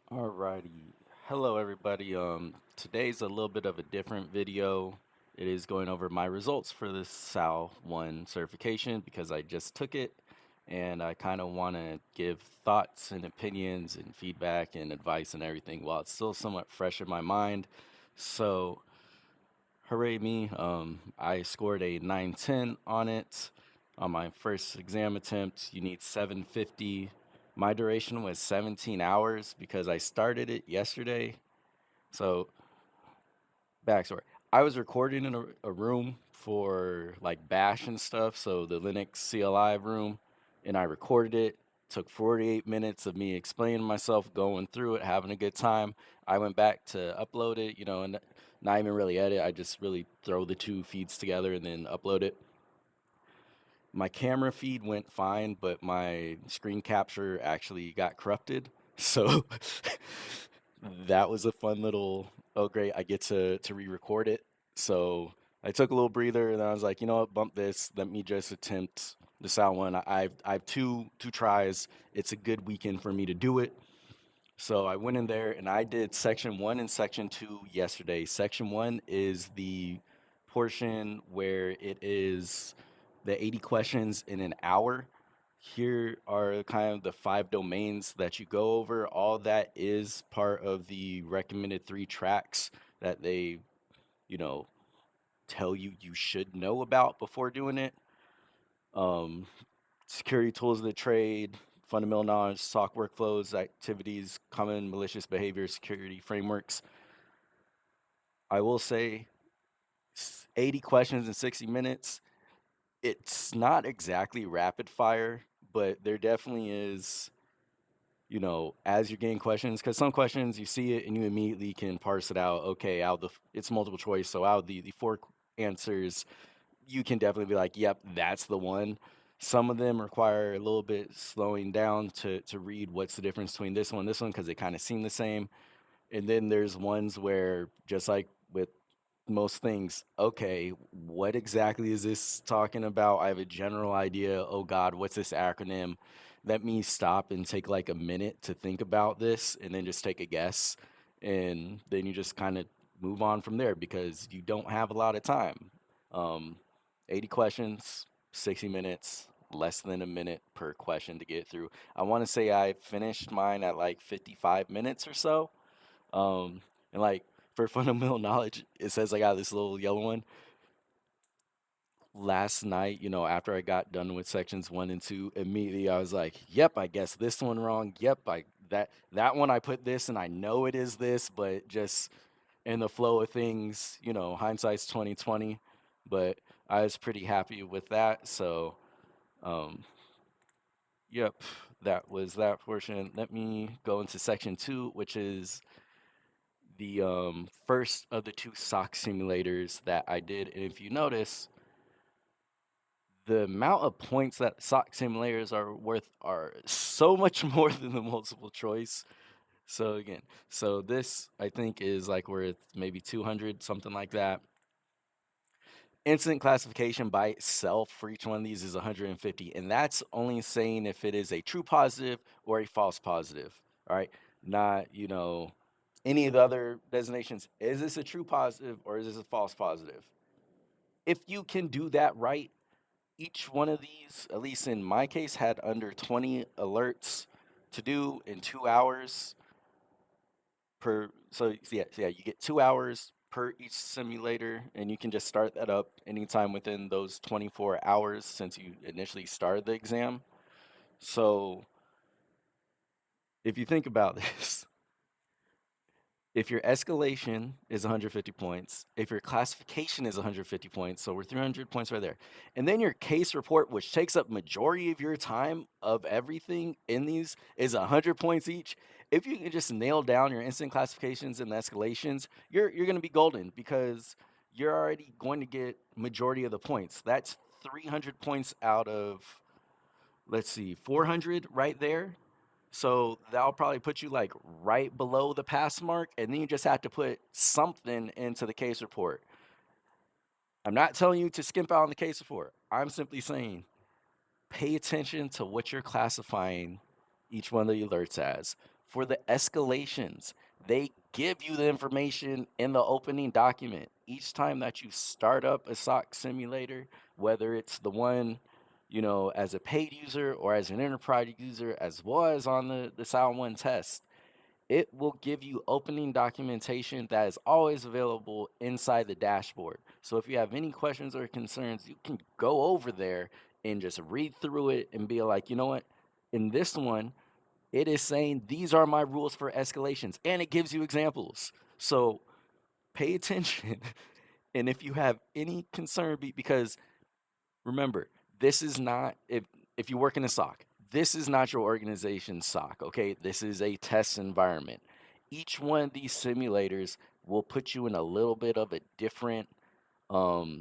Alrighty. Hello, everybody. Today's a little bit of a different video. It is going over my results for this SAL1 certification because I just took it and I kind of want to give thoughts and opinions and feedback and advice and everything while it's still somewhat fresh in my mind. So, hooray me. I scored a 910 on it on my first exam attempt. You need 750. My duration was 17 hours because I started it yesterday. So, backstory. I was recording in a room for like Bash and stuff, so the Linux CLI room, and I recorded it. Took 48 minutes of me explaining myself, going through it, having a good time. I went back to upload it, and not even really edit. I just really throw the two feeds together and then upload it. My camera feed went fine, but my screen capture actually got corrupted. So that was a fun little, oh great, I get to re-record it. So I took a little breather and I was like, you know what, bump this. Let me just attempt the sound one. I've two tries. It's a good weekend for me to do it. So I went in there and I did section one and section two yesterday. Section one is the portion where it is the 80 questions in an hour. Here are kind of the five domains that you go over. All that is part of the recommended three tracks that they, you know, tell you should know about before doing it. Um, Security tools of the trade, fundamental knowledge, SOC workflows, activities, common malicious behavior, security frameworks. I will say 80 questions in 60 minutes. It's not exactly rapid fire, but there definitely is, as you're getting questions, because some questions you see it and you immediately can parse it out. Okay, it's multiple choice, so out of the four answers, you can definitely be like, yep, that's the one. Some of them require a little bit slowing down to read what's the difference between this one, because they kind of seem the same. And then there's ones where, just like with most things, okay, what exactly is this talking about? I have a general idea. Oh God, what's this acronym? Let me stop and take like a minute to think about this and then just take a guess. And then you just kind of move on from there because you don't have a lot of time. Um, 80 questions, 60 minutes, less than a minute per question to get through. I want to say I finished mine at like 55 minutes or so. And like for fundamental knowledge, it says I got this little yellow one. Last night, after I got done with sections one and two, immediately I was like, "Yep, I guessed this one wrong. Yep, I that one I put this, and I know it is this, but just in the flow of things, hindsight's 2020." But I was pretty happy with that. So, um, yep, that was that portion. Let me go into section two, which is the first of the two sock simulators that I did. And if you notice, the amount of points that sock simulators are worth are so much more than the multiple choice. So again, so this I think is like worth maybe 200, something like that. Incident classification by itself for each one of these is 150, and that's only saying if it is a true positive or a false positive. All right, not any of the other designations. Is this a true positive or is this a false positive? If you can do that right, each one of these, at least in my case, had under 20 alerts to do in 2 hours per. So yeah, you get 2 hours per each simulator, and you can just start that up anytime within those 24 hours since you initially started the exam. So if you think about this, if your escalation is 150 points, if your classification is 150 points, so we're 300 points right there. And then your case report, which takes up majority of your time of everything in these, is 100 points each. If you can just nail down your instant classifications and escalations, you're going to be golden because you're already going to get majority of the points. That's 300 points out of, let's see, 400 right there. So that'll probably put you like right below the pass mark, and then you just have to put something into the case report. I'm not telling you to skimp out on the case report. I'm simply saying pay attention to what you're classifying each one of the alerts as. For the escalations, they give you the information in the opening document. Each time that you start up a SOC simulator, whether it's the one, as a paid user or as an enterprise user, as well as on the SAL1 test, it will give you opening documentation that is always available inside the dashboard. So if you have any questions or concerns, you can go over there and just read through it and be like, you know what? In this one, it is saying these are my rules for escalations, and it gives you examples. So pay attention. And if you have any concern, because remember, this is not if you work in a SOC, this is not your organization's SOC, okay? This is a test environment. Each one of these simulators will put you in a little bit of a different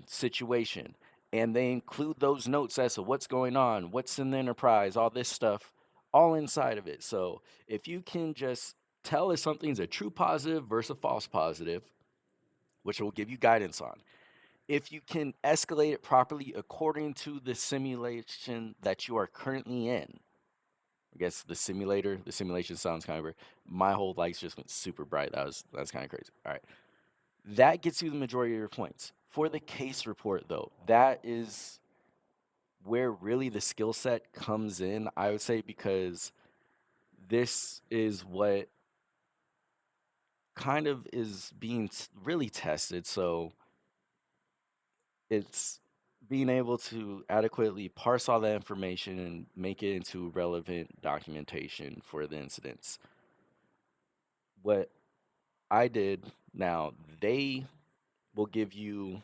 situation, and they include those notes as to what's going on, what's in the enterprise, all this stuff, all inside of it. So if you can just tell if something's a true positive versus a false positive, which will give you guidance on, if you can escalate it properly according to the simulation that you are currently in. I guess the simulation sounds kind of weird. My whole lights just went super bright. That's kind of crazy. All right. That gets you the majority of your points. For the case report, though, that is where really the skill set comes in, I would say, because this is what kind of is being really tested. So it's being able to adequately parse all that information and make it into relevant documentation for the incidents. What I did now, they will give you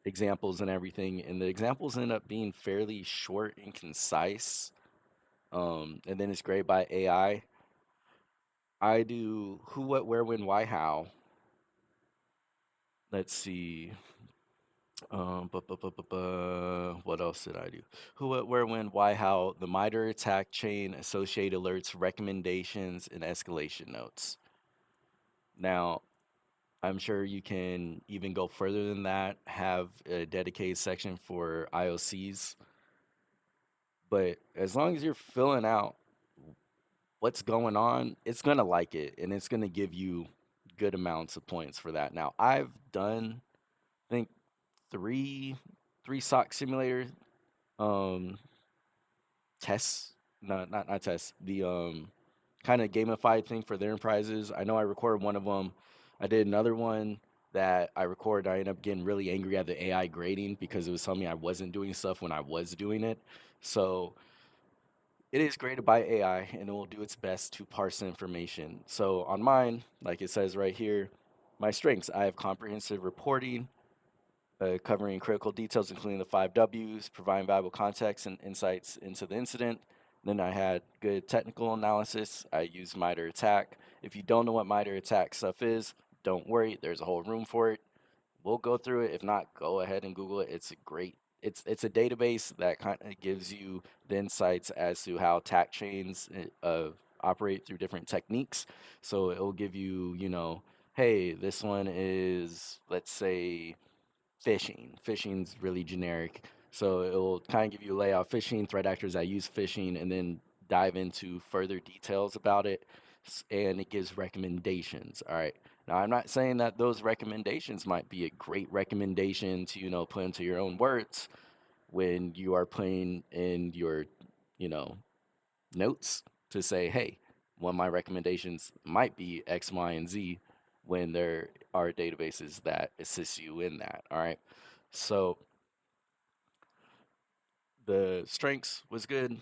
examples and everything, and the examples end up being fairly short and concise. And then it's graded by AI. I do who, what, where, when, why, how. Let's see. What else did I do? Who, what, where, when, why, how, the MITRE attack chain, associated alerts, recommendations, and escalation notes. Now, I'm sure you can even go further than that, have a dedicated section for IOCs. But as long as you're filling out what's going on, it's going to like it and it's going to give you good amounts of points for that. Now, I've done, I think, three SOC simulator um tests, no, not tests, the kind of gamified thing for their enterprises. I know I recorded one of them. I did another one that I recorded. I ended up getting really angry at the AI grading because it was telling me I wasn't doing stuff when I was doing it. So it is graded by AI and it will do its best to parse information. So on mine, like it says right here, my strengths, I have comprehensive reporting, covering critical details, including the 5 Ws, providing valuable context and insights into the incident. Then I had good technical analysis. I used MITRE ATT&CK. If you don't know what MITRE ATT&CK stuff is, don't worry. There's a whole room for it. We'll go through it. If not, go ahead and Google it. It's a great. It's a database that kind of gives you the insights as to how attack chains operate through different techniques. So it will give you, hey, this one is, let's say, phishing. Phishing's really generic. So it'll kind of give you a layout of phishing, threat actors that use phishing, and then dive into further details about it. And it gives recommendations. All right. Now, I'm not saying that those recommendations might be a great recommendation to, put into your own words when you are putting in your, you know, notes to say, hey, one of my recommendations might be X, Y, and Z when there are databases that assist you in that. All right. So the strengths was good.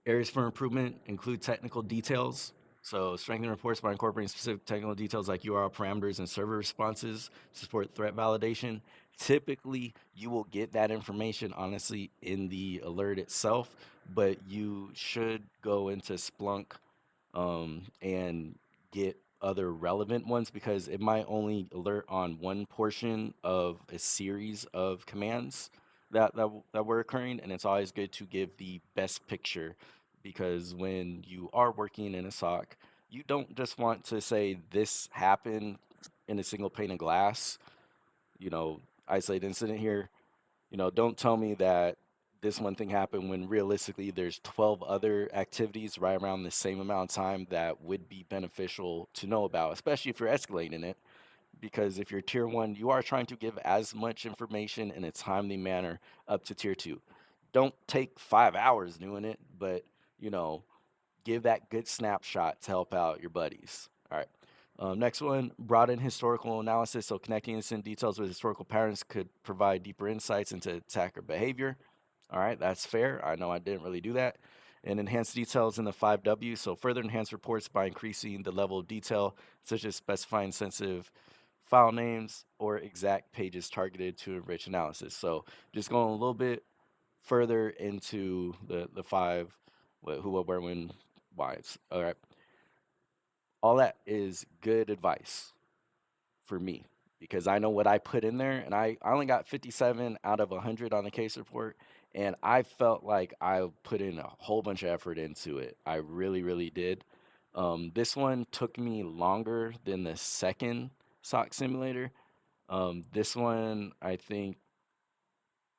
Areas for improvement include technical details. So strengthen reports by incorporating specific technical details like URL parameters and server responses to support threat validation. Typically, you will get that information honestly in the alert itself, but you should go into Splunk and get other relevant ones because it might only alert on one portion of a series of commands that were occurring, and it's always good to give the best picture because when you are working in a SOC, you don't just want to say this happened in a single pane of glass, isolated incident here. Don't tell me that this one thing happened when realistically there's 12 other activities right around the same amount of time that would be beneficial to know about, especially if you're escalating it. Because if you're tier one, you are trying to give as much information in a timely manner up to tier two. Don't take 5 hours doing it, but you know, give that good snapshot to help out your buddies. All right. Next one, broaden historical analysis. So connecting instant details with historical patterns could provide deeper insights into attacker behavior. All right, that's fair. I know I didn't really do that. And enhance details in the 5W. So further enhance reports by increasing the level of detail, such as specifying sensitive file names or exact pages targeted to enrich analysis. So just going a little bit further into the five, who, what, where, when, whys. All right, all that is good advice for me because I know what I put in there, and I only got 57 out of 100 on the case report, and I felt like I put in a whole bunch of effort into it. I really, really did. This one took me longer than the second sock simulator. This one, I think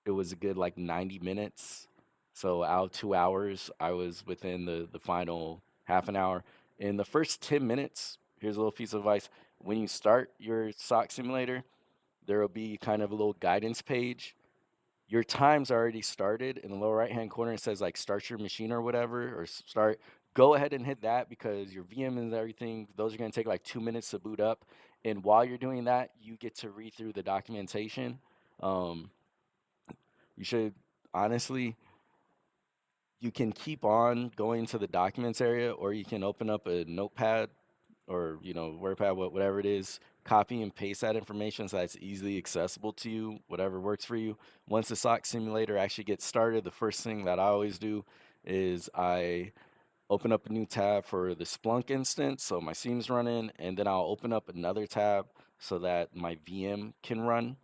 it was a good like 90 minutes. So out of 2 hours, I was within the final half an hour. In the first 10 minutes, here's a little piece of advice. When you start your sock simulator, there will be kind of a little guidance page. Your time's already started. In the lower right hand corner, it says like start your machine or whatever, or start. Go ahead and hit that because your VM and everything, those are going to take like 2 minutes to boot up. And while you're doing that, you get to read through the documentation. Um, you should honestly, you can keep on going to the documents area, or you can open up a notepad or WordPad, whatever it is, copy and paste that information so that's easily accessible to you, whatever works for you. Once the sock simulator actually gets started, the first thing that I always do is I open up a new tab for the Splunk instance, so my seam's running, and then I'll open up another tab so that my VM can run.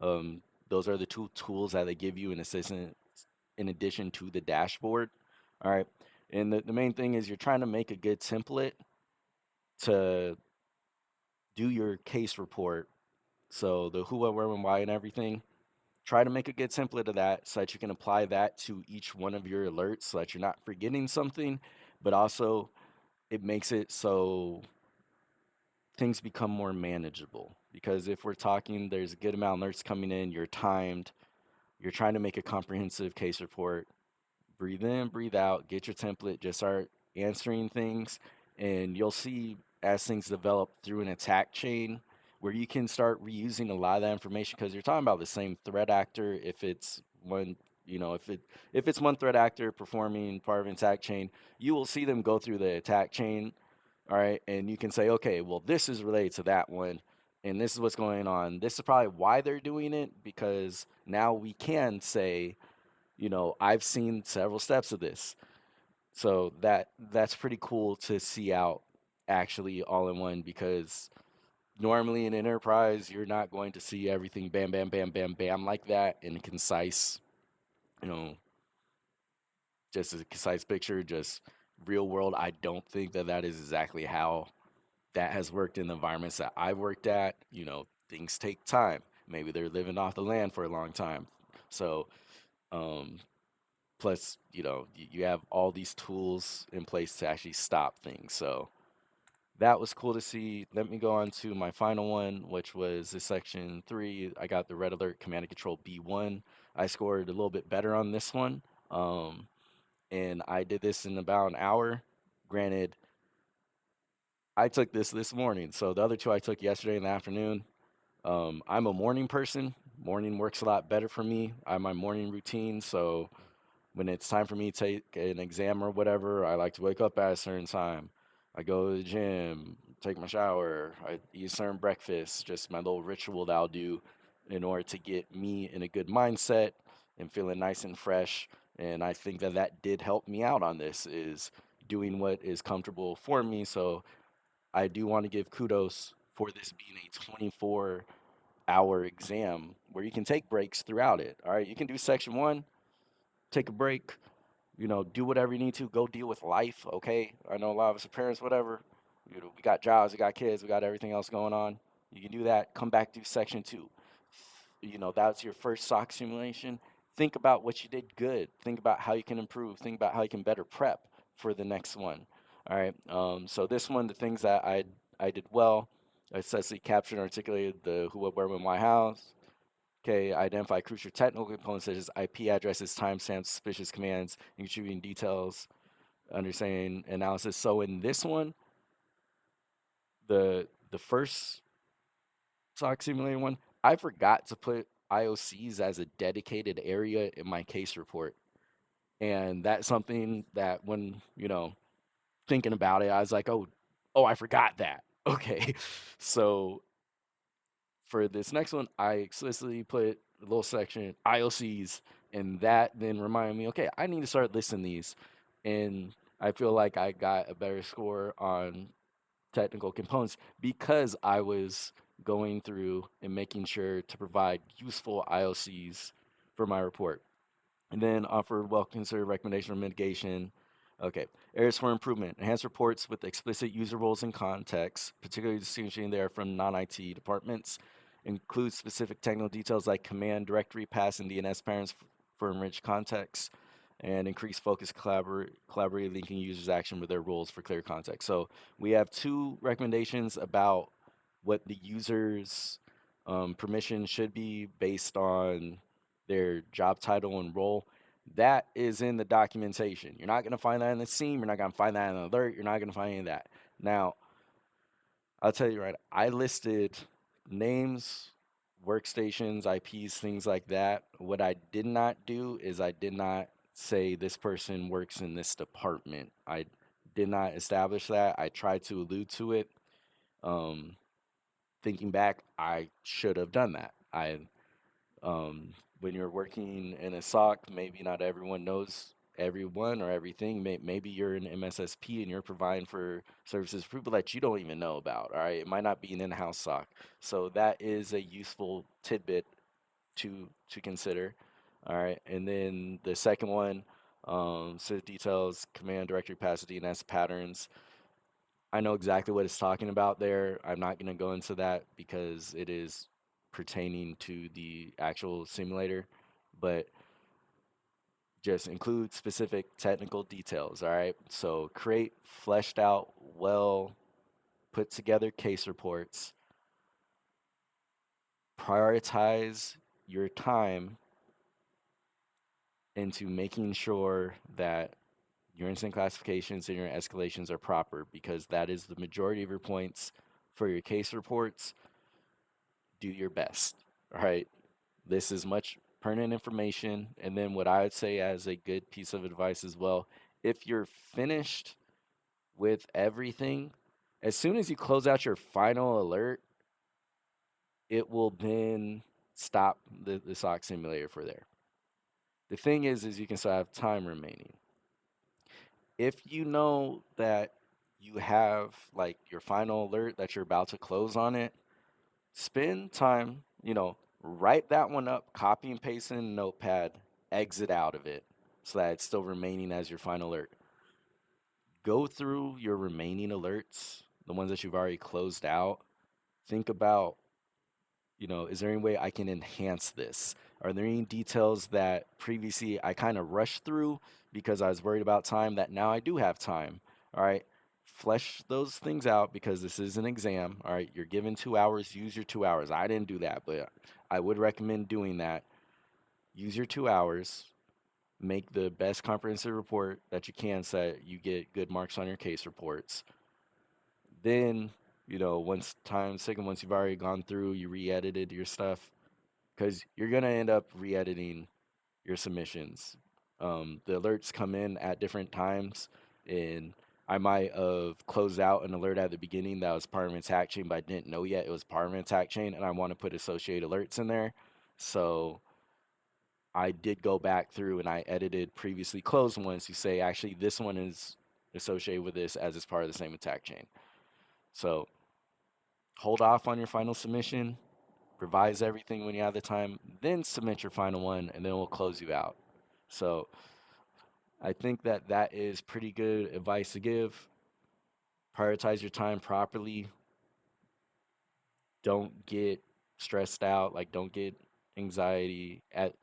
Um, those are the two tools that they give you in assistant in addition to the dashboard. All right. And the main thing is you're trying to make a good template to do your case report. So the who, what, where, when, why, and everything. Try to make a good template of that so that you can apply that to each one of your alerts so that you're not forgetting something, but also it makes it so things become more manageable. Because if we're talking, there's a good amount of alerts coming in, you're timed, you're trying to make a comprehensive case report, breathe in, breathe out, get your template, just start answering things, and you'll see as things develop through an attack chain where you can start reusing a lot of that information because you're talking about the same threat actor. If it's one, if it's one threat actor performing part of an attack chain, you will see them go through the attack chain, all right, and you can say, okay, well, this is related to that one. And this is what's going on. This is probably why they're doing it because now we can say, I've seen several steps of this. So that's pretty cool to see out actually all in one because normally in enterprise you're not going to see everything bam bam bam bam bam like that in a concise, you know, just a concise picture, just real world. I don't think that is exactly how that has worked in the environments that I've worked at. Things take time. Maybe they're living off the land for a long time. So, um, plus, you have all these tools in place to actually stop things. So that was cool to see. Let me go on to my final one, which was the section 3. I got the red alert command and control B1. I scored a little bit better on this one. Um, and I did this in about an hour. Granted, I took this morning. So the other two I took yesterday in the afternoon. I'm a morning person. Morning works a lot better for me. I have my morning routine. So when it's time for me to take an exam or whatever, I like to wake up at a certain time. I go to the gym, take my shower, I eat a certain breakfast, just my little ritual that I'll do in order to get me in a good mindset and feeling nice and fresh. And I think that did help me out on this is doing what is comfortable for me. So I do want to give kudos for this being a 24-hour exam where you can take breaks throughout it. All right, you can do section 1, take a break, do whatever you need to. Go deal with life, okay? I know a lot of us are parents, whatever. We got jobs, we got kids, we got everything else going on. You can do that. Come back, do section 2. That's your first SOC simulation. think about what you did good. Think about how you can improve. Think about how you can better prep for the next one. All right. So this one, the things that I did well, I successfully captured and articulated the who, what, where, when, why, how. Okay, identify crucial technical components such as IP addresses, timestamps, suspicious commands, and contributing details, understanding analysis. So in this one, the first SOC simulator one, I forgot to put IOCs as a dedicated area in my case report. And that's something that when, thinking about it, I was like, oh, I forgot that. Okay. So for this next one, I explicitly put a little section IOCs, and that then reminded me, okay, I need to start listing these. And I feel like I got a better score on technical components because I was going through and making sure to provide useful IOCs for my report. And then offer well-considered recommendation or mitigation. Okay, areas for improvement. Enhance reports with explicit user roles and context, particularly distinguishing there from non-IT departments. Include specific technical details like command, directory, pass, and DNS patterns for enriched context. And increase focus collaborate linking users' action with their roles for clear context. So we have two recommendations about what the user's permission should be based on their job title and role. That is in the documentation. You're not going to find that in the SEAM. You're not going to find that in the alert. You're not going to find any of that. Now, I'll tell you right, I listed names, workstations, IPs, things like that. What I did not do is I did not say this person works in this department. I did not establish that. I tried to allude to it. Um, Thinking back, I should have done that. Um, when you're working in a SOC, maybe not everyone knows everyone or everything. Maybe you're an MSSP and you're providing for services for people that you don't even know about. All right, it might not be an in-house SOC, so that is a useful tidbit to consider. All right, and then the second one, set details, command directory pass DNS patterns. I know exactly what it's talking about there. I'm not going to go into that because it is pertaining to the actual simulator, but just include specific technical details. All right. So create fleshed out, well put together case reports, prioritize your time into making sure that your incident classifications and your escalations are proper because that is the majority of your points for your case reports. Do your best. All right. This is much pertinent information. And then what I would say as a good piece of advice as well, if you're finished with everything, as soon as you close out your final alert, it will then stop the SOC simulator for there. The thing is you can still have time remaining. If you know that you have like your final alert that you're about to close on it, spend time, write that one up, copy and paste in a notepad, exit out of it so that it's still remaining as your final alert. Go through your remaining alerts, the ones that you've already closed out. Think about, is there any way I can enhance this? Are there any details that previously I kind of rushed through because I was worried about time that now I do have time? All right. Flesh those things out because this is an exam. All right. You're given 2 hours, use your 2 hours. I didn't do that, but I would recommend doing that. Use your 2 hours, make the best comprehensive report that you can so that you get good marks on your case reports. Then, once time's taken, once you've already gone through, you re-edited your stuff, because you're gonna end up re-editing your submissions. The alerts come in at different times, and I might have closed out an alert at the beginning that was part of an attack chain, but I didn't know yet it was part of an attack chain, and I want to put associated alerts in there. So I did go back through and I edited previously closed ones to say, actually, this one is associated with this as it's part of the same attack chain. So hold off on your final submission, revise everything when you have the time, then submit your final one, and then we'll close you out. So I think that that is pretty good advice to give. Prioritize your time properly. Don't get stressed out. Like, don't get anxiety. At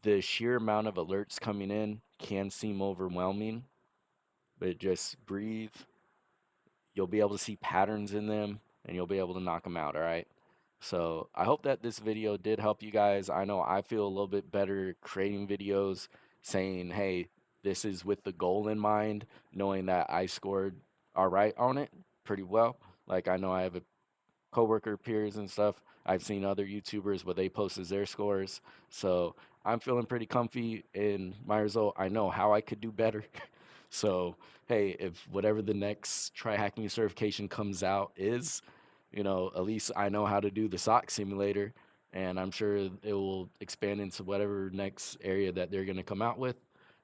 the sheer amount of alerts coming in can seem overwhelming, but just breathe. You'll be able to see patterns in them and you'll be able to knock them out, all right? So I hope that this video did help you guys. I know I feel a little bit better creating videos saying, hey, this is with the goal in mind, knowing that I scored all right on it pretty well. Like I know I have a coworker peers and stuff. I've seen other YouTubers what they post as their scores. So I'm feeling pretty comfy in my result. I know how I could do better. So hey, if whatever the next TryHackMe certification comes out is, at least I know how to do the sock simulator, and I'm sure it will expand into whatever next area that they're gonna come out with.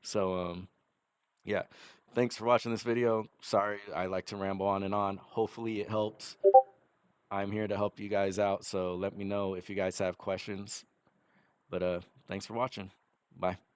So yeah, thanks for watching this video. Sorry I like to ramble on and on. Hopefully it helps. I'm here to help you guys out, so let me know if you guys have questions. But thanks for watching. Bye.